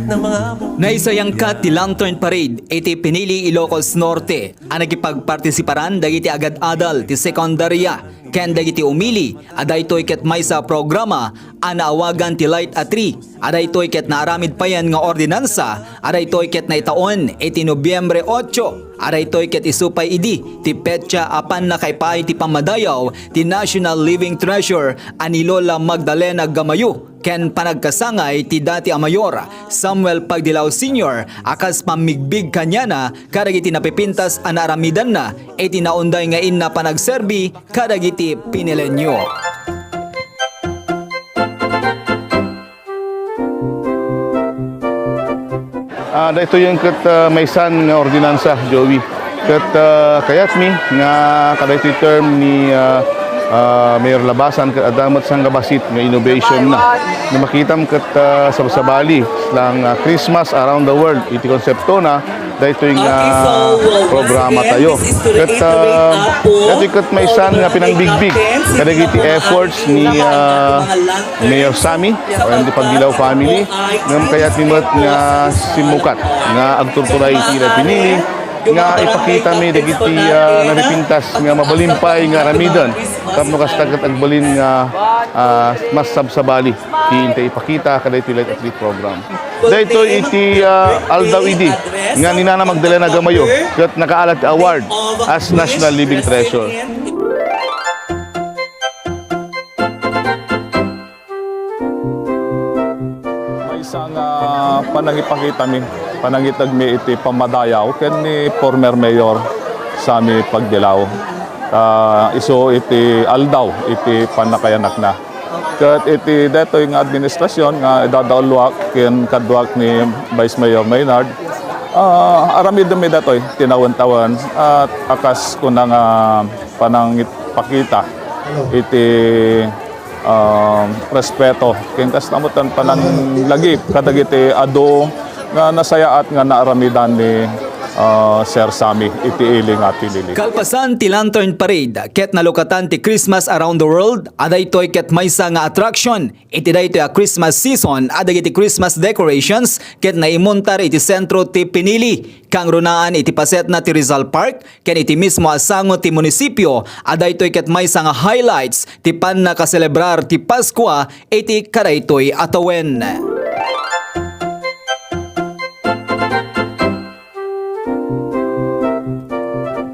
ng mga naisayangkat ti Lantern Parade iti Pinili, Ilocos Norte. Ang nakipagpartisiparan dagiti agad-adal ti sekondarya ken dagiti umili daytoy ket maysa programa naawagan ti light at 3 daytoy ket naaramid payen nga ordinansa daytoy ket naitaon iti Nobyembre 8 daytoy ket isupay idi ti petsa pannakaipaay ti pammadayaw ti National Living Treasure ani Lola Magdalena Gamayo ken panagkasangay ti dati Mayor Samuel Pagdilao Sr. akas pamigbig kanyana kadagiti napipintas naaramidan na iti naunday nga inna panagserbi kadagiti pinilenyo. Ito yung kat maysan nga ordinansa, Joey. Kat kayat mi nga kada ito term ni Mayor Labasan kat adamat sang gabasit nga innovation na makitam kat sa Bali lang Christmas around the world iti konsepto na dayto yung programa tayo kat maysan nga pinangbigbig kadagiti efforts ni Mayor Sammy o ang Pagdilao family ngam kayat nimot nga simukat nga agturturay iti Pinili nga ipakita mi dagiti napipintas nga mabalimpay nga ramidan tapno kastagat agbalin nga mas sabsabali ti inte ipakita kada iti light athlete program dayto iti aldaw idi nga ni Nana Magdalena Gamayo ket nakaalat award as National Living Treasure. May isang panangipakita mi panangitag mi iti pammadayaw ken ni former mayor Samuel Pagdilao iso iti aldaw iti pannakayanak na ket iti daytoy nga administrasyon nga idadawlwak ken kadwak ni Vice Mayor Maynard aramid mi daytoy tinawan-tawan at akas kunang panangipakita iti respeto ken kastamutan pananglagip kadagiti ado nga nasayaat nga naaramidan ni Sir Sammy iti iling at Pinili. Kalpasan ti Lantern Parade ket nalukatan ti Christmas around the world daytoy ket maysa nga attraction iti daytoy a Christmas season adagiti Christmas decorations ket naimontar iti sentro ti Pinili kang runaan iti paset na ti Rizal Park ken iti mismo asango ti munisipyo daytoy ket maysa nga highlights ti pannakaselebrar ti Paskwa iti kadaytoy atawen.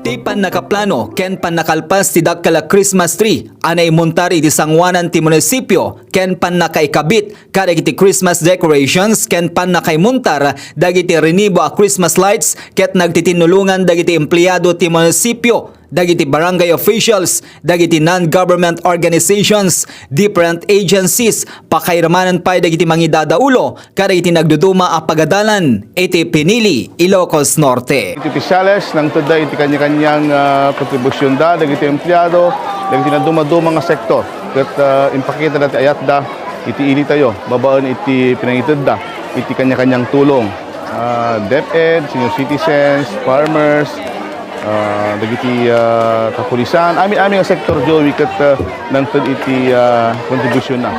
Ti pannakaplano ken pannakalpas ti dakkala Christmas tree anay montari iti sangwanan ti munisipyo ken pannakaikabit kadagiti Christmas decorations ken pannakaimuntar dagiti renibo a Christmas lights ket nagtitinulungan dagiti empleyado ti munisipyo dagiti barangay officials, dagiti non-government organizations, different agencies, pakairamanan pa dagiti mangidadaulo, kadagiti nagduduma a pagadalan, iti Pinili, Ilocos Norte. Iti opisyales nang tada iti kanya-kanyang kontribusyon da, dagiti empleyado, dagiti naduma-duma nga sektor. Kat impakita dati ayat da, iti ili tayo, babaan iti pinangitid da, iti kanya-kanyang tulong. DepEd, senior citizens, farmers, dagiti kapulisan ami nga sektor Joey ket nangted iti kontribusyon na.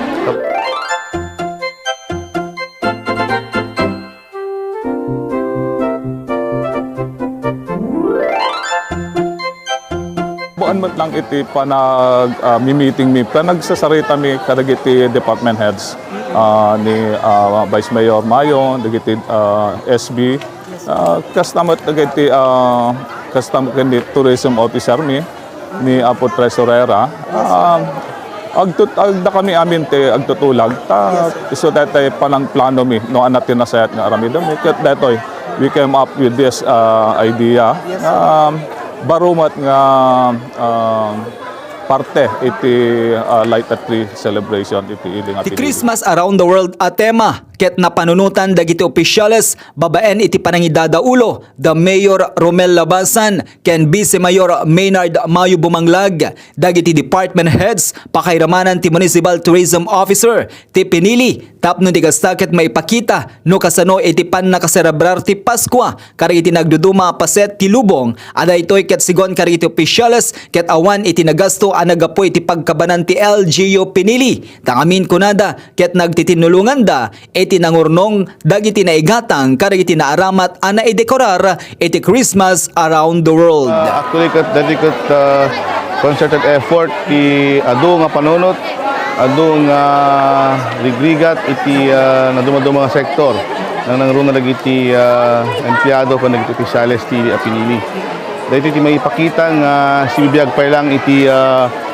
Buan mat lang iti panag mi-meeting mi panagsasarita mi kadagiti department heads ni Vice Mayor Mayo dagiti SB kastamat dagiti custom kundi tourism officer ni Apo Tresorera agda kami amin te agtutulag so datay panang plano mi no anat tinasayat nga aramid mi ket datoy we came up with this idea barumat nga parte iti light at tree celebration iti iling at ti Christmas around the world a tema ket napanunutan dagiti opisyales babaen iti panangidadaulo the Mayor Romel Labasan ken Vice Mayor Maynard Mayo Bumanglag dagiti department heads pakairamanan ti Municipal Tourism Officer ti Pinili tapno ti gasta ket maipakita no kasano iti pannakaselebrar ti Paskwa kariti nagduduma paset ti lubong adaytoy ket sigon kariti opisyales ket awan iti nagasto anagapoy iti pagkabanan ti LGU Pinili tangamin kunada ket nagtitinulungan da iti iti nangurnong dagiti naigatang kadagiti naaramat a naidekorar iti Christmas around the world. Actually, dati concerted effort ti adu nga panunot, adu nga rigrigat iti naduma-duma nga sektor nang nangruna dagiti empleyado pa dagiti opisyales ti Pinili. Dahil iti may ipakita nga sibibiyag pa lang iti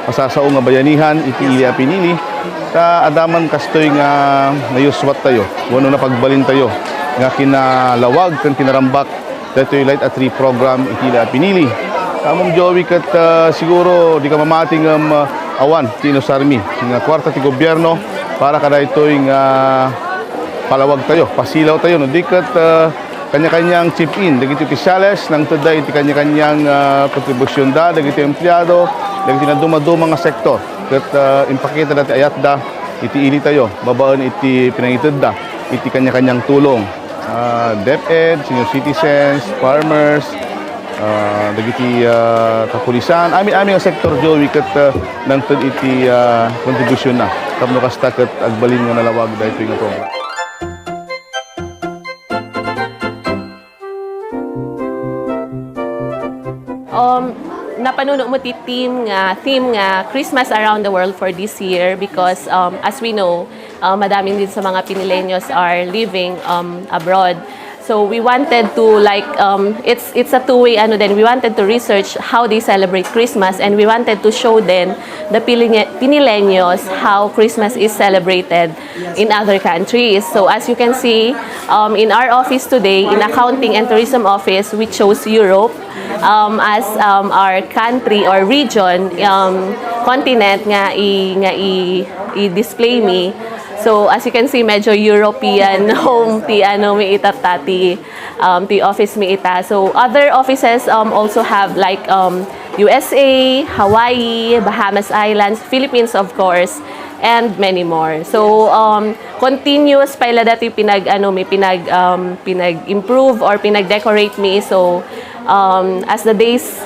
masasao nga bayanihan iti Pinili ta adaman kastoy nga nayuswat tayo wano na pagbalin tayo nga kinalawag kan kinarambak daytoy light at tree program iti Pinili. Kamong Joey kat siguro di ka mamating awan tino sarmi nga kwarta ti gobyerno para kada ito'y palawag tayo, pasilaw tayo no di kat kanya-kanyang chip in dagiti opisyales nang tada iti kanya-kanyang kontribusyon da dagiti empleyado dagiti na duma-duma nga sektor kat impakita dati ayat da iti ili tayo babaan iti pinangited da iti kanya-kanyang tulong DepEd, senior citizens, farmers, dagiti kapulisan ami nga sektor Joey kat nang tud iti kontribusyon na tapno kasta kat agbalin nga nalawag daytoy nga program. Napanuno mo ti theme nga Christmas around the world for this year because as we know, madaming din sa mga Pinileños are living abroad. So we wanted to it's a two-way then we wanted to research how they celebrate Christmas and we wanted to show then the Pinileños how Christmas is celebrated in other countries. So as you can see, in our office today, in Accounting and Tourism Office, we chose Europe as our country or region, continent nga i-display me. So as you can see, medyo European home ti mi itata ti office mi ita. So other offices also have like USA, Hawaii, Bahamas Islands, Philippines of course, and many more. So continuous paila dati pinag-improve or pinag-decorate mi. So as the days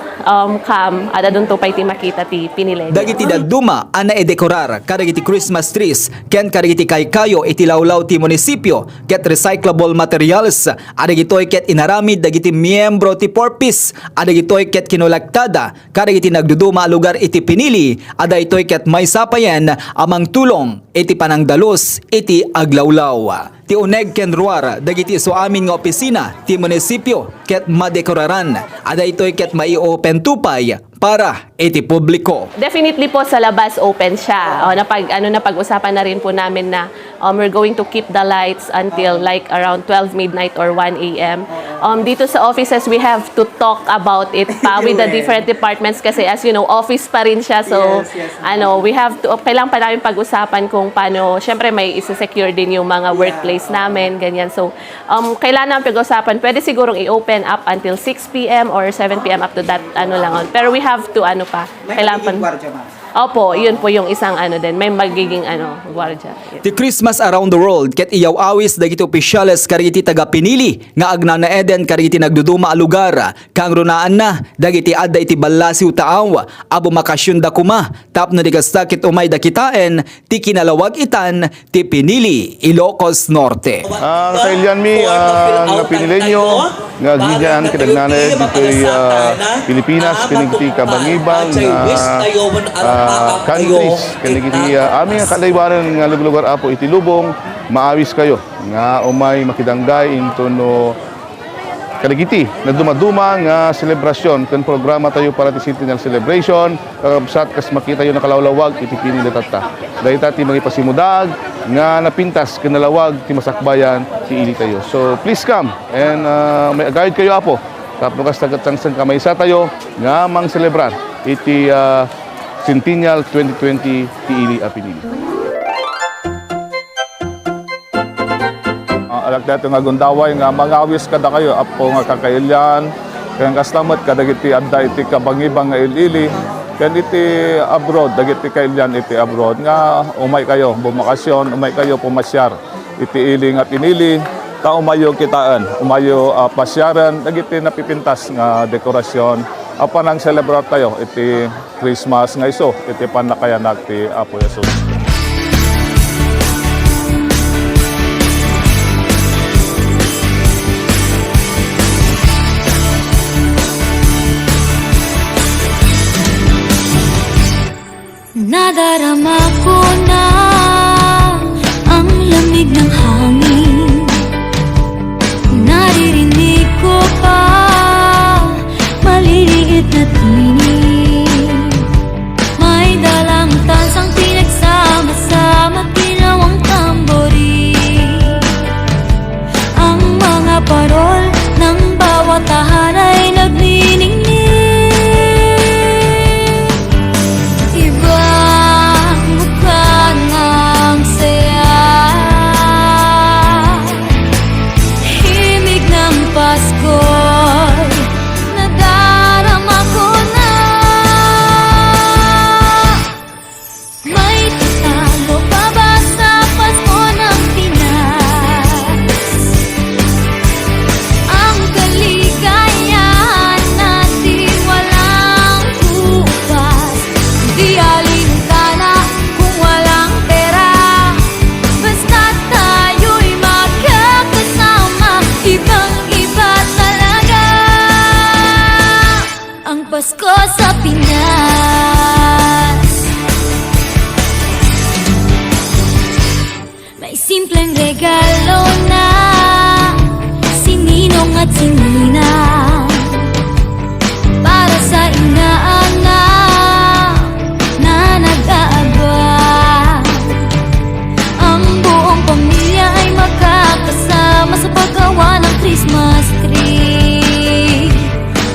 come, adadon to pa'y ti makita ti Pinileño. Dagiti dagduma ana edekorar kadagiti Christmas trees ken kadagiti kaykayo iti lawlaw ti munisipyo ket recyclable materials adagitoy ket inaramid dagiti miyembro ti Porpis adagitoy ket kinulaktada kadagiti nagduduma lugar iti Pinili adaytoy ket maysa payen amang tulong iti panangdalus iti aglawlaw. Ti uneg ken ruar dagiti so amin nga opisina ti munisipyo ket madekoraran adaytoy ket mai-open tupay para iti publiko. Definitely po sa labas open siya. Napag-usapan na rin po namin na we're going to keep the lights until like around 12 midnight or 1 a.m. Dito sa offices, we have to talk about it pa with the different departments kasi as you know, office pa rin siya. So, we have to, kailangan pa namin pag-usapan kung paano, syempre may isa-secure din yung mga workplace namin, ganyan. So, kailangan namin pag-usapan. Pwede sigurong i-open up until 6 p.m. or 7 p.m. up to that, Pero we have to, kailangan pa. Opo, yun po yung isang din. May magiging gwardiya. Ti Christmas around the world ket iyaw awis dagiti opisyales kariti taga Pinili nga agnana eden kariti nagduduma a lugar kang runaan na dagiti adda iti ballasiw taaw abo makasyon da kuma tapno di kasta ket umay da kitaen ti kinalawag itan ti Pinili, Ilocos Norte. Kailian mi nga Pinileño nga gidyan kidagnana ditoy Pilipinas kinigiti kabangibang countries kinigiti ami nga kalaywaran nga lugar apo iti lubong maawis kayo nga umay makidanggay into no kaligiti na dumaduma nga selebrasyon ken programa tayo para ti Centennial Celebration kakabsat kas makita yo nakalawlawag iti Pinili tata dayta ti magipasimudag nga napintas ken nalawag ti masakbayan ti ili tayo. So please come and may guide kayo apo tapno kas tagat-sangsan kamaysa tayo nga mang celebrar iti Centennial 2020 ti ili Pinili. Alak dito nga gundaway nga mangawis kada kayo apo nga kakailyan kaya kastamat kadagiti adda iti kabangibang nga ilili kaya iti abroad dagiti kailyan iti abroad nga umay kayo bumakasyon umay kayo pumasyar iti ili nga Pinili ta umayo kitaan umayo pasyaran dagiti napipintas nga dekorasyon apan ang celebrar tayo iti Christmas nga iso iti pannakayanak ti Apo Jesus. mga parol ng bawat tahanay nagniningning. Ibang mukha ng saya, himig ng Pasko'y nadarama ko na. May tatalo pa ba sa Pasko ng Pinas? Ang kaligayahan natin walang bukas. Di alintana kung walang pera, basta't tayo'y magkakasama. Ibang-iba talaga ang Pasko sa Pinas. May simpleng regalo na sininong at sininang para sa inaanak na nag-aabang. Ang buong pamilya ay magkakasama sa paggawa ng Christmas tree.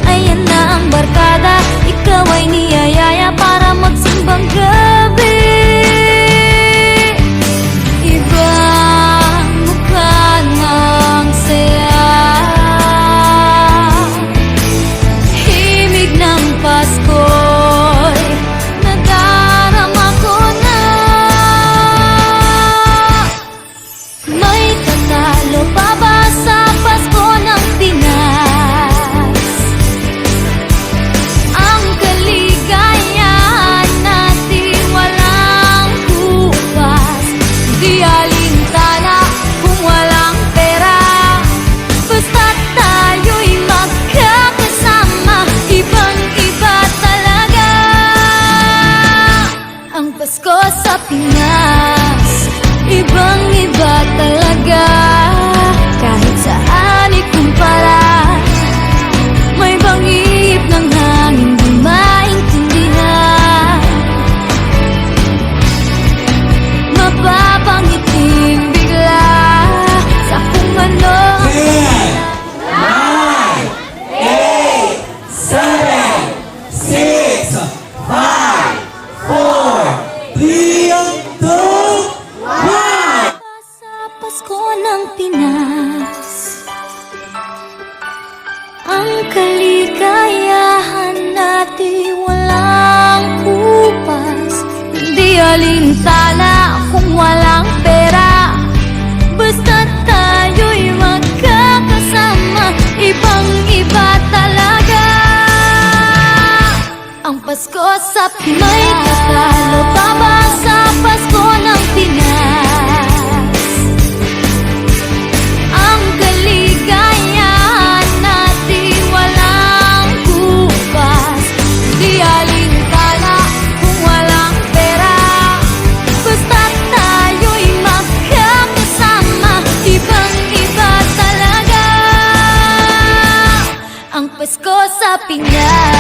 Ayan na ang barkada, ikaw ay niyayaya para magsimbang gabi. Ibang mukha ng saya, himig ng Pasko'y nadarama ko na. May tatalo pa ba sa Pasko ng Pinas? Ang kaligayahan natin walang bukas. Di alintana kung walang pera, basta't tayo'y magkakasama. Ibang-iba talaga ang Pasko sa Pinas. Ibang-iba talaga, kahit saan ikumpara. May bangihip ng hangin di maintindihan, mapapangiting bigla sa kung ano. Sa Pasko ng Pinas, ang kaligayahan natin walang kupas. Di alintana kung walang pera, basta't tayo'y magkakasama. Ibang-iba talaga ang Pasko sa Pinas. May tatalo pa ba sa Pasko ng Pinas? Ang kaligayahan natin walang bukas. Di alintana kung walang pera, basta't tayo'y magkakasama. Ibang-iba talaga ang Pasko sa Pinas.